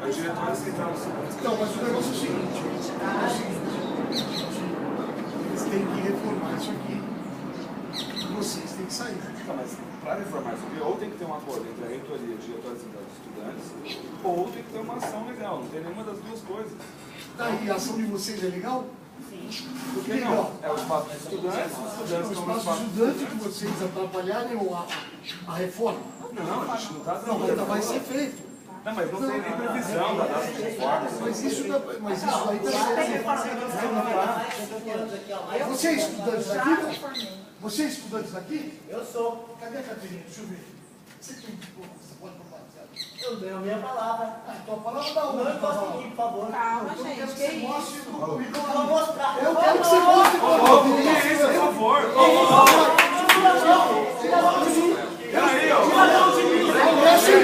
o diretor central do segurança. Então, mas o negócio é o seguinte, eles têm que reformar isso aqui. Vocês têm que sair. Então, mas para reformar isso aqui, ou tem que ter um acordo entre a reitoria e a diretoria central dos estudantes, ou tem que ter uma ação legal. Não tem nenhuma das duas coisas. Daí, a ação de vocês é legal? Por que não? É o espaço dos estudantes, os estudantes O estão no espaço espaço. estudante de vocês atrapalharem a reforma. Não, a gente não está Não, dando. mas ainda vai ser feito. Não, mas não tem nem previsão da data de reforma. Mas isso aí está sendo. Você é estudante daqui? Você é estudante daqui? Eu sou. Cadê a carteirinha? Deixa eu ver. Você tem diploma? Você pode compartilhar? Eu dei a minha palavra. Tua palavra da Não onde? encosta aqui, por favor. Calma, Eu quero que gente. você mostre o currículo. Vou mostrar. Eu quero que você mostre o currículo. Que isso, por favor? Peraí, ó. É assim.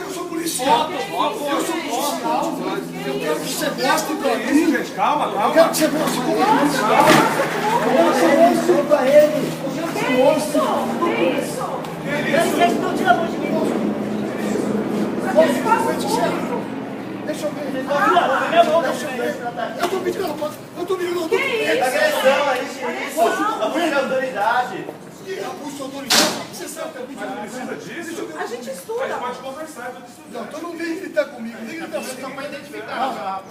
Eu sou policial. Eu sou policial. Eu quero que você mostre pra mim. Gente, calma, Eu calma. quero que você mostre como policial. Mostra pra ele. Que isso? Ele não tira a mão de mim. Deixa eu ver. Minha mão, deixa eu ver. Eu tô pedindo, eu tô pedindo. Que isso? Agressão aí, isso. Abuso de autoridade. Abuso de autoridade. Você sabe que é abuso de Mas autoridade. precisa disso? A gente A estuda. gente pode conversar, tudo isso. Não, então não vem gritar comigo. Nem gritar comigo. Só para identificar já.